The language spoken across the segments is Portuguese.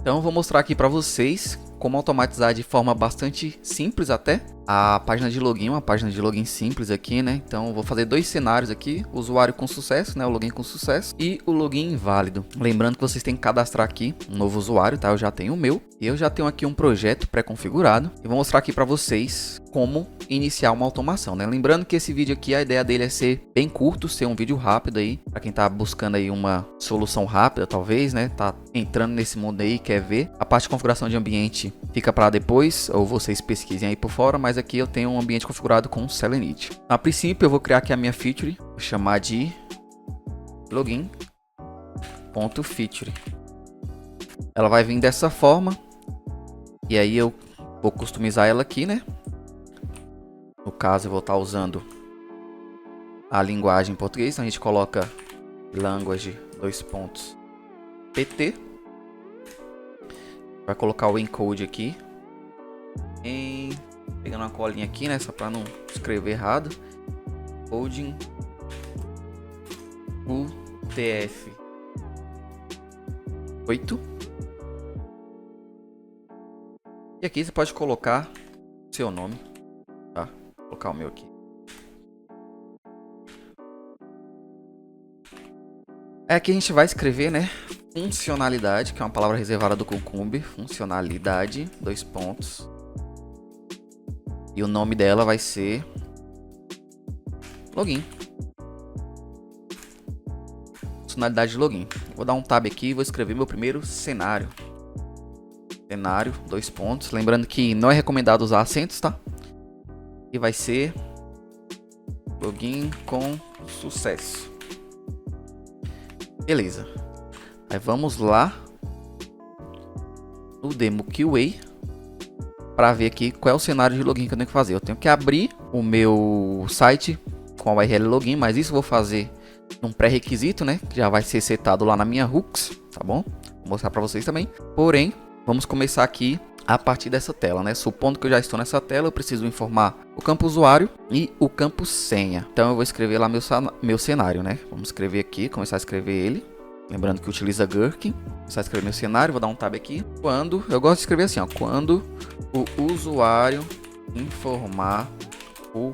Então eu vou mostrar aqui para vocês como automatizar de forma bastante simples até a página de login, uma página de login simples aqui, né? Então eu vou fazer dois cenários aqui, o usuário com sucesso, né? O login com sucesso e o login inválido. Lembrando que vocês têm que cadastrar aqui um novo usuário, tá? Eu já tenho o meu e eu já tenho aqui um projeto pré-configurado e vou mostrar aqui para vocês como iniciar uma automação, né? Lembrando que esse vídeo aqui, a ideia dele é ser bem curto, ser um vídeo rápido aí, para quem tá buscando aí uma solução rápida, talvez, né? Tá entrando nesse mundo aí, quer ver. A parte de configuração de ambiente fica para depois, ou vocês pesquisem aí por fora, mas aqui eu tenho um ambiente configurado com Selenium. A princípio eu vou criar aqui a minha feature, vou chamar de login.feature. Ela vai vir dessa forma, e aí eu vou customizar ela aqui, né? No caso eu vou estar usando a linguagem em português, então a gente coloca language pt. Vai colocar o encode aqui, pegando uma colinha aqui, né, só para não escrever errado. Coding UTF-8. E aqui você pode colocar seu nome, tá? Vou colocar o meu aqui. Aqui a gente vai escrever, né, funcionalidade, que é uma palavra reservada do Cucumber, funcionalidade, dois pontos. E o nome dela vai ser login. Funcionalidade de login. Vou dar um tab aqui e vou escrever meu primeiro cenário. Cenário, dois pontos. Lembrando que não é recomendado usar acentos, tá? E vai ser login com sucesso. Beleza. Aí vamos lá no demo QA para ver aqui qual é o cenário de login que eu tenho que fazer. Eu tenho que abrir o meu site com a URL login, mas isso eu vou fazer num pré-requisito, né? Que já vai ser setado lá na minha hooks, tá bom? Vou mostrar para vocês também. Porém, vamos começar aqui a partir dessa tela, né? Supondo que eu já estou nessa tela, eu preciso informar o campo usuário e o campo senha. Então eu vou escrever lá meu cenário, né? Vamos escrever aqui, começar a escrever ele. Lembrando que utiliza Gherkin. Começar a escrever meu cenário, vou dar um tab aqui. Eu gosto de escrever assim, ó. Quando o usuário informar o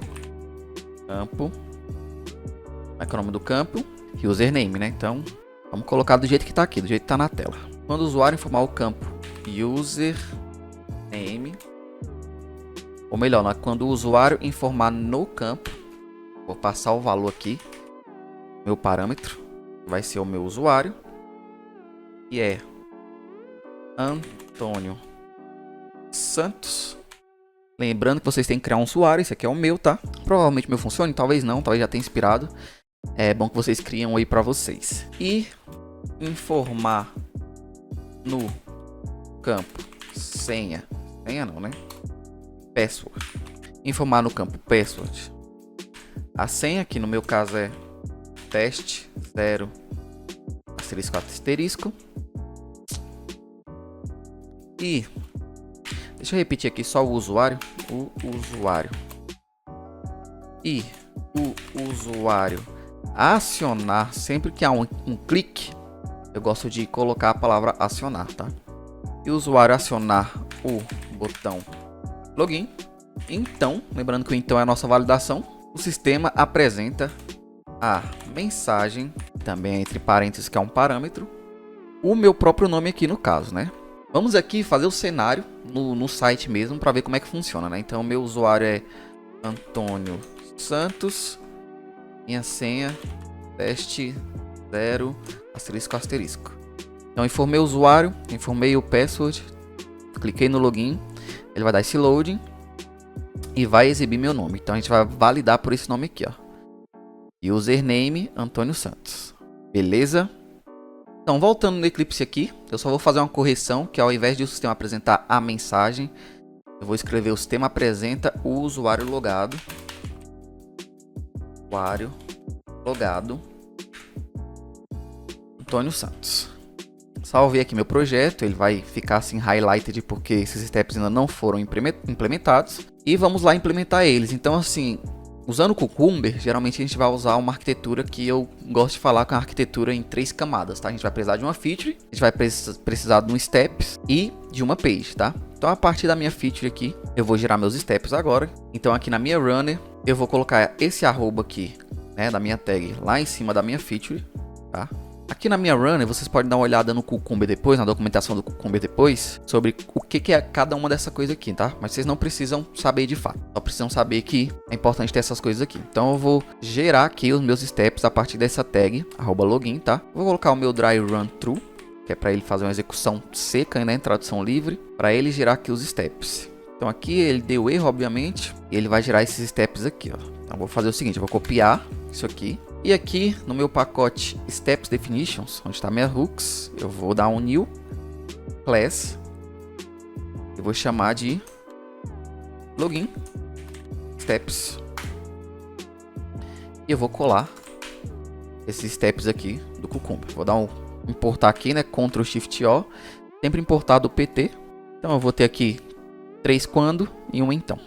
campo, é o nome do campo e username, né? Então, vamos colocar do jeito que está aqui, do jeito que está na tela. Quando o usuário informar o campo username, ou melhor, né? Quando o usuário informar no campo, vou passar o valor aqui, meu parâmetro vai ser o meu usuário, que é Antônio Santos. Lembrando que vocês têm que criar um usuário, esse aqui é o meu, tá? Provavelmente meu funcione, talvez não, talvez já tenha inspirado. É bom que vocês criem aí para vocês. E informar no campo senha não, né? Password. Informar no campo password. A senha, que no meu caso é teste 0 asterisco asterisco. E deixa eu repetir aqui só o usuário. E o usuário acionar, sempre que há um clique, eu gosto de colocar a palavra acionar, tá? E o usuário acionar o botão login. Então, lembrando que o então é a nossa validação, o sistema apresenta a mensagem, também entre parênteses, que é um parâmetro, o meu próprio nome aqui no caso, né? Vamos aqui fazer o cenário no site mesmo para ver como é que funciona, né? Então, meu usuário é Antônio Santos, minha senha teste 0 asterisco asterisco. Então, informei o usuário, informei o password, cliquei no login, ele vai dar esse loading e vai exibir meu nome. Então, a gente vai validar por esse nome aqui, ó. Username Antônio Santos. Beleza? Então, voltando no Eclipse aqui, eu só vou fazer uma correção, que ao invés de o sistema apresentar a mensagem, eu vou escrever: o sistema apresenta o usuário logado. Usuário logado Antônio Santos. Salvei aqui meu projeto, ele vai ficar assim highlighted porque esses steps ainda não foram implementados. E vamos lá implementar eles. Então, assim, Usando o Cucumber, geralmente a gente vai usar uma arquitetura que eu gosto de falar com a arquitetura em 3 camadas, tá? A gente vai precisar de uma feature, a gente vai precisar de um steps e de uma page, tá? Então a partir da minha feature aqui, eu vou gerar meus steps agora. Então aqui na minha runner, eu vou colocar esse arroba aqui, né, da minha tag lá em cima da minha feature, tá? Aqui na minha runner, vocês podem dar uma olhada no Cucumber depois, na documentação do Cucumber depois, sobre o que é cada uma dessa coisa aqui, tá? Mas vocês não precisam saber de fato, só precisam saber que é importante ter essas coisas aqui. Então eu vou gerar aqui os meus steps a partir dessa tag, @login, tá? Vou colocar o meu dry run true, que é para ele fazer uma execução seca, né, em tradução livre, para ele gerar aqui os steps. Então aqui ele deu erro, obviamente, e ele vai gerar esses steps aqui, ó. Então eu vou fazer o seguinte, eu vou copiar isso aqui. E aqui no meu pacote Steps Definitions, onde está minha hooks, eu vou dar um new class. Eu vou chamar de login steps. E eu vou colar esses steps aqui do Cucumber. Vou dar um importar aqui, né? Ctrl Shift O. Sempre importar do PT. Então eu vou ter aqui 3 quando e 1 então.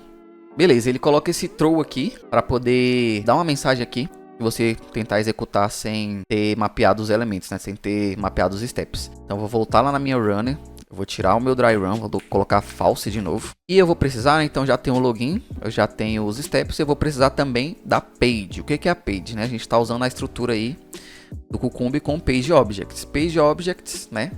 Beleza, ele coloca esse throw aqui para poder dar uma mensagem aqui. Se você tentar executar sem ter mapeado os elementos, né? Sem ter mapeado os steps. Então eu vou voltar lá na minha runner. Eu vou tirar o meu dry run, vou colocar false de novo. E eu vou precisar, né? Então já tenho o login, eu já tenho os steps. Eu vou precisar também da page. O que é a page, né? A gente está usando a estrutura aí do Cucumber com Page Objects. Page Objects, né?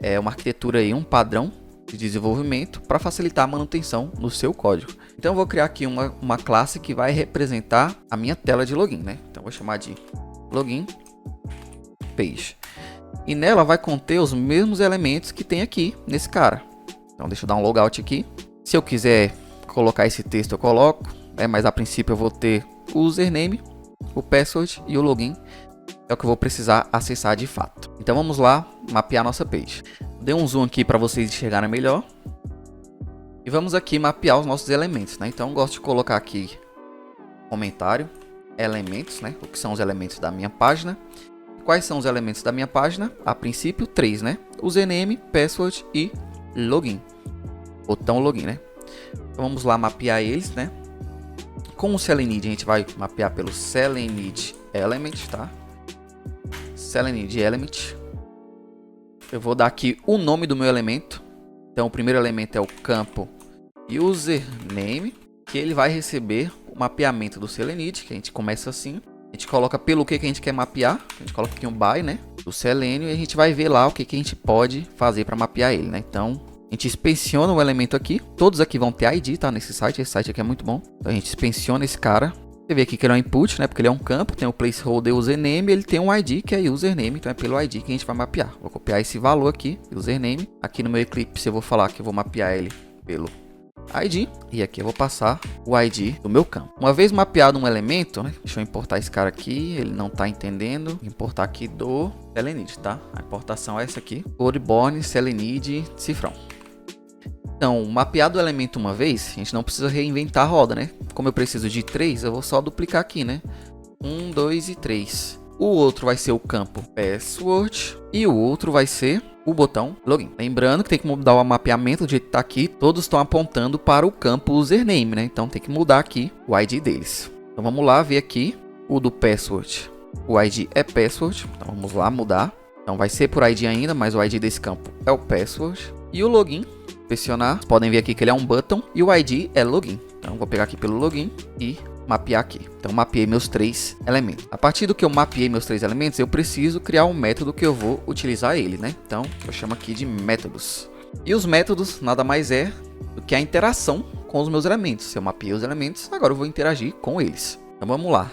É uma arquitetura aí, um padrão de desenvolvimento para facilitar a manutenção no seu código. Então eu vou criar aqui uma classe que vai representar a minha tela de login, né? Então eu vou chamar de login page. E nela vai conter os mesmos elementos que tem aqui nesse cara. Então deixa eu dar um logout aqui. Se eu quiser colocar esse texto eu coloco, né? Mas a princípio eu vou ter o username, o password e o login. É o que eu vou precisar acessar de fato. Então vamos lá mapear nossa page. Dei um zoom aqui para vocês enxergarem melhor. E vamos aqui mapear os nossos elementos, né? Então eu gosto de colocar aqui comentário, elementos, né? O que são os elementos da minha página. Quais são os elementos da minha página? A princípio 3, né? Username, password e login. Botão login, né? Então vamos lá mapear eles, né? Com o Selenid a gente vai mapear pelo Selenid Element, tá? Selenid Element. Eu vou dar aqui o nome do meu elemento. Então o primeiro elemento é o campo username, que ele vai receber o mapeamento do Selenid, que a gente começa assim. A gente coloca pelo que a gente quer mapear. A gente coloca aqui um by, né, do Selenium, e a gente vai ver lá o que a gente pode fazer para mapear ele, né? Então a gente inspeciona o elemento aqui. Todos aqui vão ter ID, tá? Nesse site. Esse site aqui é muito bom. Então a gente inspeciona esse cara. Você vê aqui que ele é um input, né? Porque ele é um campo, tem o placeholder username, ele tem um ID que é username, então é pelo ID que a gente vai mapear. Vou copiar esse valor aqui, username. Aqui no meu Eclipse eu vou falar que eu vou mapear ele pelo ID. E aqui eu vou passar o ID do meu campo. Uma vez mapeado um elemento, né? Deixa eu importar esse cara aqui, ele não tá entendendo. Vou importar aqui do Selenid, tá? A importação é essa aqui. Codeborn, Selenid, cifrão. Então, mapeado o elemento uma vez, a gente não precisa reinventar a roda, né? Como eu preciso de 3, eu vou só duplicar aqui, né? 1, 2 e 3. O outro vai ser o campo password e o outro vai ser o botão login. Lembrando que tem que mudar o mapeamento do jeito que tá aqui. Todos estão apontando para o campo username, né? Então tem que mudar aqui o ID deles. Então vamos lá ver aqui o do password. O ID é password, então vamos lá mudar. Então vai ser por ID ainda, mas o ID desse campo é o password. E o login, pressionar, vocês podem ver aqui que ele é um button e o ID é login. Então vou pegar aqui pelo login e mapear aqui. Então mapeei meus 3 elementos. A partir do que eu mapeei meus 3 elementos, eu preciso criar um método que eu vou utilizar ele, né? Então eu chamo aqui de métodos. E os métodos nada mais é do que a interação com os meus elementos. Se eu mapeei os elementos, agora eu vou interagir com eles. Então vamos lá.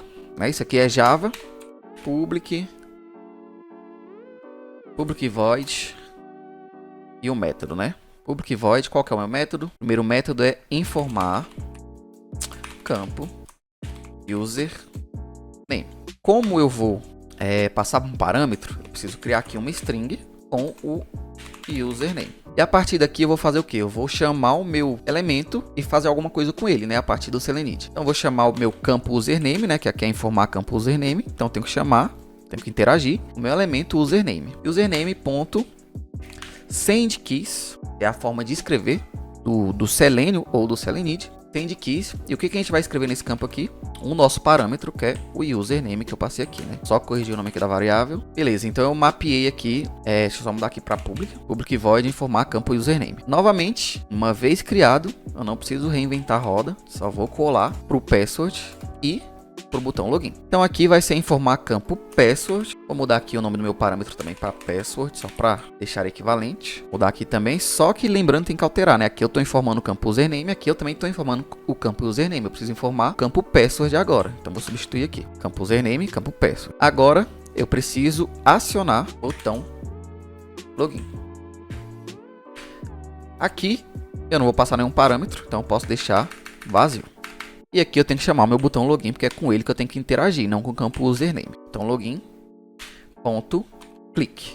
Isso aqui é Java, public void e o método, né? Public void, qual que é o meu método? O primeiro método é informar campo username. Como eu vou passar um parâmetro, eu preciso criar aqui uma string com o username. E a partir daqui eu vou fazer o que? Eu vou chamar o meu elemento e fazer alguma coisa com ele, né? A partir do Selenid. Então eu vou chamar o meu campo username, né? Que aqui é informar campo username. Então eu tenho que chamar, tenho que interagir o meu elemento username. Username.sendKeys é a forma de escrever do Selenium ou do Selenid. SendKeys. E o que a gente vai escrever nesse campo aqui? O nosso parâmetro, que é o username que eu passei aqui, né? Só corrigir o nome aqui da variável. Beleza, então eu mapeei aqui, deixa eu só mudar aqui para public void informar campo username. Novamente, uma vez criado, eu não preciso reinventar a roda, só vou colar para o password e para o botão login. Então aqui vai ser informar campo password. Vou mudar aqui o nome do meu parâmetro também para password, só para deixar equivalente. Vou mudar aqui também, só que lembrando tem que alterar, né? Aqui eu estou informando o campo username, aqui eu também estou informando o campo username. Eu preciso informar o campo password agora. Então vou substituir aqui, campo username, campo password. Agora eu preciso acionar o botão login. Aqui eu não vou passar nenhum parâmetro, então eu posso deixar vazio. E aqui eu tenho que chamar o meu botão login, porque é com ele que eu tenho que interagir, não com o campo username. Então login, ponto, clique.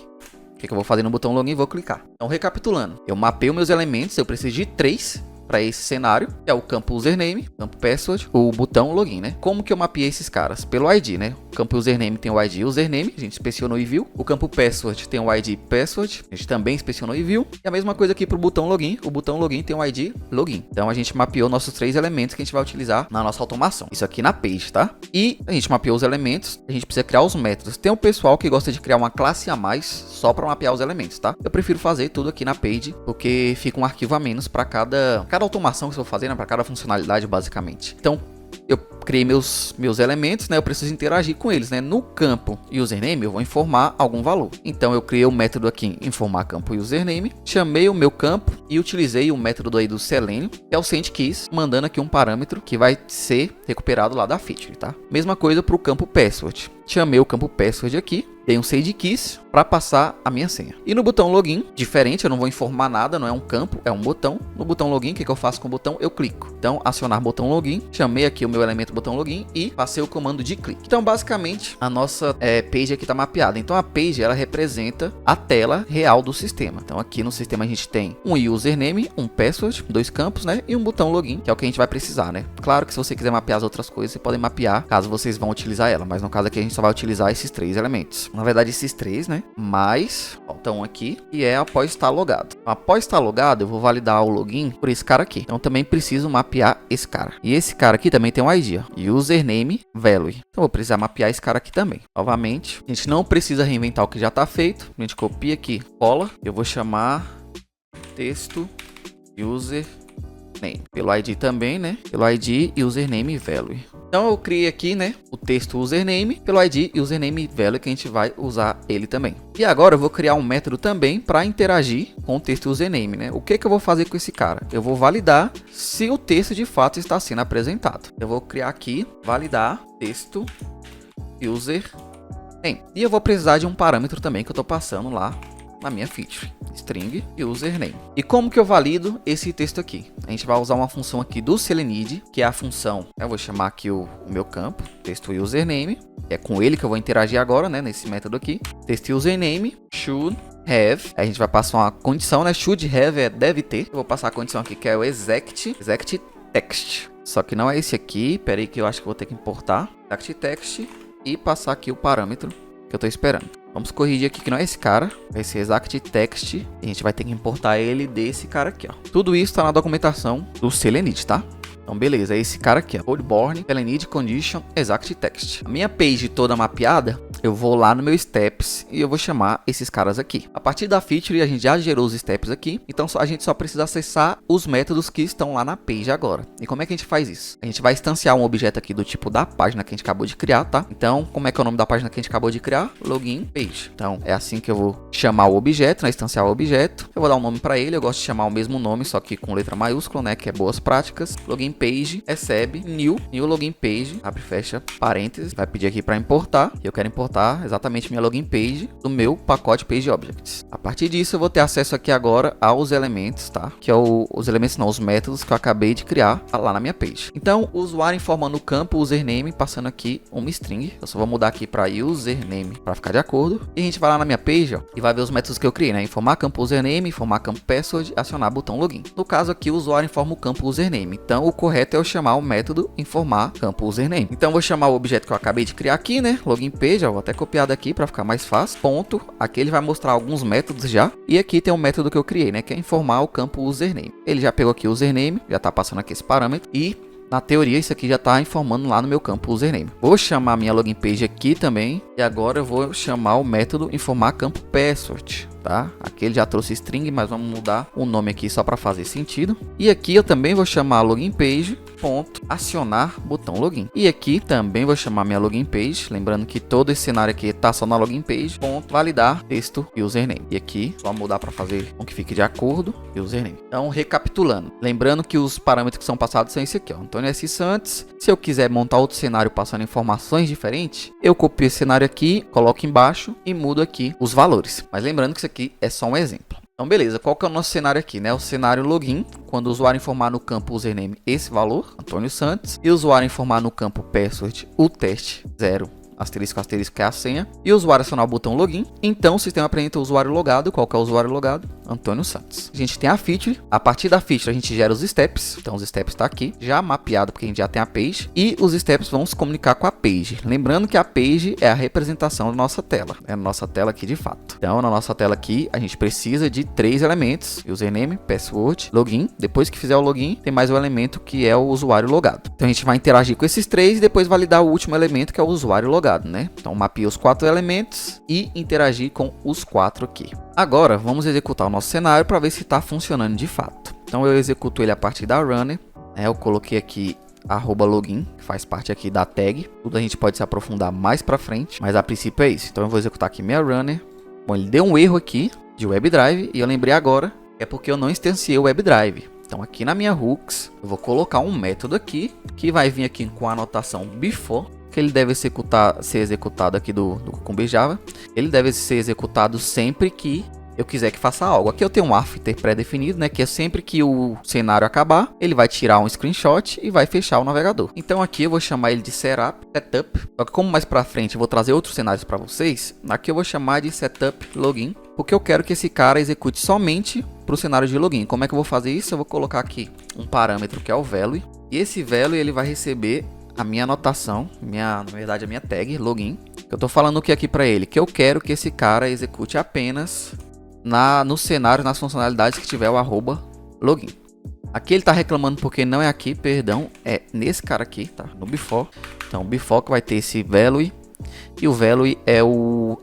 O que eu vou fazer no botão login? Vou clicar. Então recapitulando, eu mapeio meus elementos, eu preciso de 3 para esse cenário, que é o campo username, campo password, o botão login, né? Como que eu mapeei esses caras? Pelo ID, né? O campo username tem o ID username, a gente inspecionou e viu. O campo password tem o ID password, a gente também inspecionou e viu. E a mesma coisa aqui para o botão login tem o ID login. Então a gente mapeou nossos 3 elementos que a gente vai utilizar na nossa automação. Isso aqui na page, tá? E a gente mapeou os elementos, a gente precisa criar os métodos. Tem um pessoal que gosta de criar uma classe a mais só para mapear os elementos, tá? Eu prefiro fazer tudo aqui na page, porque fica um arquivo a menos para cada automação que eu vou fazer, né? Para cada funcionalidade, basicamente. Então, eu criei meus elementos, né? Eu preciso interagir com eles, né? No campo username eu vou informar algum valor. Então eu criei o método aqui informar campo username, chamei o meu campo e utilizei o método aí do Selenium, que é o SendKeys, mandando aqui um parâmetro que vai ser recuperado lá da feature, tá? Mesma coisa para o campo password. Chamei o campo password aqui, dei um SendKeys para passar a minha senha. E no botão login, diferente, eu não vou informar nada, não é um campo, é um botão. No botão login, o que eu faço com o botão? Eu clico. Então, acionar botão login, chamei aqui o meu elemento botão login e passei o comando de clique. Então, basicamente, a nossa page aqui está mapeada. Então, a page, ela representa a tela real do sistema. Então, aqui no sistema a gente tem um username, um password, 2 campos, né? E um botão login, que é o que a gente vai precisar, né? Claro que se você quiser mapear as outras coisas, você pode mapear, caso vocês vão utilizar ela. Mas no caso aqui, a gente só vai utilizar esses 3 elementos. Na verdade, esses 3, né? Mas, falta um aqui, e é após estar logado. Após estar logado, eu vou validar o login por esse cara aqui. Então, também preciso mapear esse cara. E esse cara aqui também tem um ID, ó. Username value. Então, vou precisar mapear esse cara aqui também. Novamente, a gente não precisa reinventar o que já está feito. A gente copia aqui, cola. Eu vou chamar texto username. Pelo ID também, né? Pelo ID username value. Então eu criei aqui, né, o texto username pelo ID e username value, que a gente vai usar ele também. E agora eu vou criar um método também para interagir com o texto username, né? O que eu vou fazer com esse cara? Eu vou validar se o texto de fato está sendo apresentado. Eu vou criar aqui, validar texto username. E eu vou precisar de um parâmetro também que eu estou passando lá na minha feature, string username. E como que eu valido esse texto aqui? A gente vai usar uma função aqui do Selenium, que é a função, eu vou chamar aqui o meu campo, texto username, é com ele que eu vou interagir agora, né, nesse método aqui, texto username, should have, a gente vai passar uma condição, né, should have é deve ter, eu vou passar a condição aqui que é o exact text, só que não é esse aqui, peraí que eu acho que vou ter que importar, exact text e passar aqui o parâmetro que eu estou esperando. Vamos corrigir aqui que não é esse cara, vai ser exact text, e a gente vai ter que importar ele desse cara aqui, ó. Tudo isso está na documentação do Selenium, tá? Então, beleza, é esse cara aqui, ó. Codeborn, Selenium, condition, exact text. A minha page toda mapeada, eu vou lá no meu steps e eu vou chamar esses caras aqui. A partir da feature, a gente já gerou os steps aqui, então a gente só precisa acessar os métodos que estão lá na page agora. E como é que a gente faz isso? A gente vai instanciar um objeto aqui do tipo da página que a gente acabou de criar, tá? Então, como é que é o nome da página que a gente acabou de criar? Login page. Então, é assim que eu vou chamar o objeto, né? Instanciar o objeto. Eu vou dar um nome para ele, eu gosto de chamar o mesmo nome, só que com letra maiúscula, né? Que é boas práticas. Login page, recebe, new login page, abre e fecha parênteses, vai pedir aqui para importar, e eu quero importar exatamente minha login page do meu pacote page objects. A partir disso, eu vou ter acesso aqui agora aos elementos, tá? Que é os elementos não, os métodos que eu acabei de criar lá na minha page. Então, o usuário informa no campo username, passando aqui uma string, eu só vou mudar aqui para username para ficar de acordo, e a gente vai lá na minha page, ó, e vai ver os métodos que eu criei, né? Informar campo username, informar campo password, acionar botão login. No caso aqui, o usuário informa o campo username, então o correto é eu chamar o método informar campo username. Então, eu vou chamar o objeto que eu acabei de criar aqui, né? Login page, ó, vou até copiar daqui para ficar mais fácil. Ponto. Aqui ele vai mostrar alguns métodos já. E aqui tem um método que eu criei, né? Que é informar o campo username. Ele já pegou aqui o username, já está passando aqui esse parâmetro. E na teoria isso aqui já está informando lá no meu campo username. Vou chamar minha login page aqui também. E agora eu vou chamar o método informar campo password. Tá? Aqui ele já trouxe string, mas vamos mudar o nome aqui só para fazer sentido. E aqui eu também vou chamar login page ponto acionar botão login. E aqui também vou chamar minha login page, lembrando que todo esse cenário aqui está só na login page ponto validar texto e username. E aqui só mudar para fazer com que fique de acordo e username. Então recapitulando, lembrando que os parâmetros que são passados são esse aqui, ó, Antônio S. Santos. Se eu quiser montar outro cenário passando informações diferentes, eu copio esse cenário aqui, coloco embaixo e mudo aqui os valores. Mas lembrando que isso aqui é só um exemplo. Então beleza, qual que é o nosso cenário aqui, né? O cenário login, quando o usuário informar no campo username esse valor, Antônio Santos, e o usuário informar no campo password o teste 0, asterisco, asterisco, que é a senha, e o usuário acionar o botão login, então o sistema apresenta o usuário logado. Qual que é o usuário logado? Antônio Santos. A gente tem a feature, a partir da feature a gente gera os steps, então os steps está aqui, já mapeado porque a gente já tem a page, e os steps vão se comunicar com a page. Lembrando que a page é a representação da nossa tela, é a nossa tela aqui de fato. Então na nossa tela aqui a gente precisa de 3 elementos, username, password, login. Depois que fizer o login, tem mais um elemento que é o usuário logado. Então a gente vai interagir com esses 3 e depois validar o último elemento que é o usuário logado, né? Então mapeia os 4 elementos e interagir com os 4 aqui. Agora vamos executar o nosso cenário para ver se está funcionando de fato. Então eu executo ele a partir da runner, né? Eu coloquei aqui @login, que faz parte aqui da tag. Tudo a gente pode se aprofundar mais para frente, mas a princípio é isso. Então eu vou executar aqui minha runner. Bom, ele deu um erro aqui de WebDrive e eu lembrei agora, é porque eu não instanciei o WebDrive. Então aqui na minha hooks, eu vou colocar um método aqui, que vai vir aqui com a anotação before, que ele deve ser executado aqui do Cucumber Java. Ele deve ser executado sempre que eu quiser que faça algo. Aqui eu tenho um after pré-definido, né, que é sempre que o cenário acabar, ele vai tirar um screenshot e vai fechar o navegador. Então aqui eu vou chamar ele de setup. Só que como mais para frente eu vou trazer outros cenários para vocês, aqui eu vou chamar de setup login, porque eu quero que esse cara execute somente para o cenário de login. Como é que eu vou fazer isso? Eu vou colocar aqui um parâmetro que é o value, e esse value ele vai receber a minha anotação, na verdade a minha tag login. Eu tô falando o que aqui para ele? Que eu quero que esse cara execute apenas no cenário, nas funcionalidades que tiver o @login. Aqui ele tá reclamando porque não é aqui, perdão, é nesse cara aqui, tá? No before. Então before que vai ter esse value, e o value é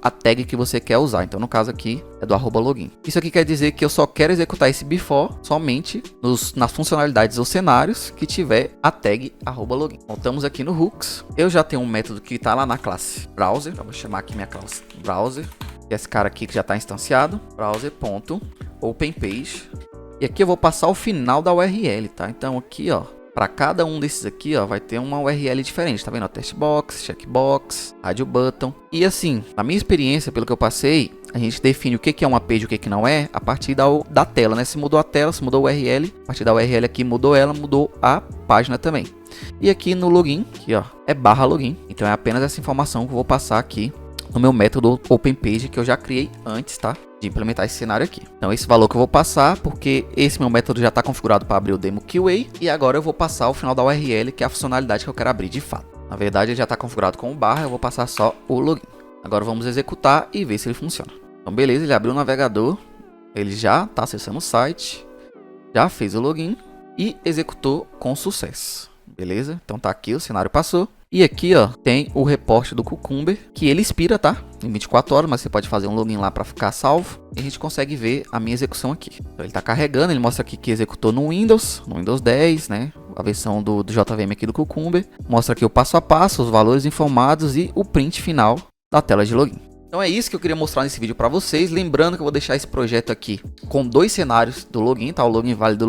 a tag que você quer usar. Então no caso aqui é do @login. Isso aqui quer dizer que eu só quero executar esse before somente nas funcionalidades ou cenários que tiver a tag @login. Voltamos aqui no hooks. Eu já tenho um método que está lá na classe browser. Eu vou chamar aqui minha classe browser. Esse cara aqui que já está instanciado, browser.openpage. E aqui eu vou passar o final da URL, tá? Então aqui, ó, para cada um desses aqui, ó, vai ter uma URL diferente, tá vendo? Testbox, checkbox, radio button. E assim, na minha experiência, pelo que eu passei, a gente define o que é uma page e o que não é a partir da tela, né? Se mudou a tela, se mudou a URL, a partir da URL aqui mudou ela, mudou a página também. E aqui no login, aqui, ó, é /login. Então é apenas essa informação que eu vou passar aqui no meu método OpenPage que eu já criei antes, tá? De implementar esse cenário aqui. Então esse valor que eu vou passar, porque esse meu método já está configurado para abrir o demo QA, e agora eu vou passar o final da URL, que é a funcionalidade que eu quero abrir de fato. Na verdade ele já está configurado com o /, eu vou passar só o login. Agora vamos executar e ver se ele funciona. Então beleza, ele abriu o navegador, ele já está acessando o site, já fez o login e executou com sucesso. Beleza? Então tá aqui, o cenário passou. E aqui, ó, tem o reporte do Cucumber, que ele expira, tá? Em 24 horas, mas você pode fazer um login lá para ficar salvo. E a gente consegue ver a minha execução aqui. Então ele tá carregando, ele mostra aqui que executou no Windows 10, né? A versão do JVM aqui do Cucumber. Mostra aqui o passo a passo, os valores informados e o print final da tela de login. Então é isso que eu queria mostrar nesse vídeo para vocês. Lembrando que eu vou deixar esse projeto aqui com 2 cenários do login, tá? O login válido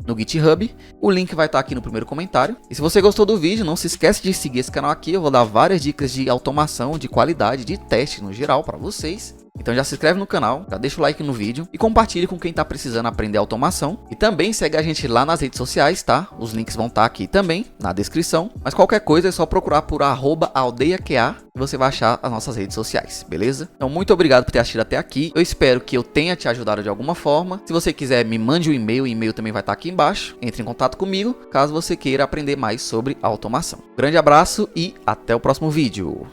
no GitHub. O link vai estar aqui no primeiro comentário. E se você gostou do vídeo, não se esquece de seguir esse canal aqui. Eu vou dar várias dicas de automação, de qualidade, de teste no geral para vocês. Então já se inscreve no canal, já deixa o like no vídeo e compartilhe com quem está precisando aprender automação. E também segue a gente lá nas redes sociais, tá? Os links vão estar aqui também na descrição. Mas qualquer coisa é só procurar por @aldeiaqA e você vai achar as nossas redes sociais, beleza? Então muito obrigado por ter assistido até aqui. Eu espero que eu tenha te ajudado de alguma forma. Se você quiser, me mande um e-mail, o e-mail também vai estar aqui embaixo. Entre em contato comigo caso você queira aprender mais sobre automação. Grande abraço e até o próximo vídeo.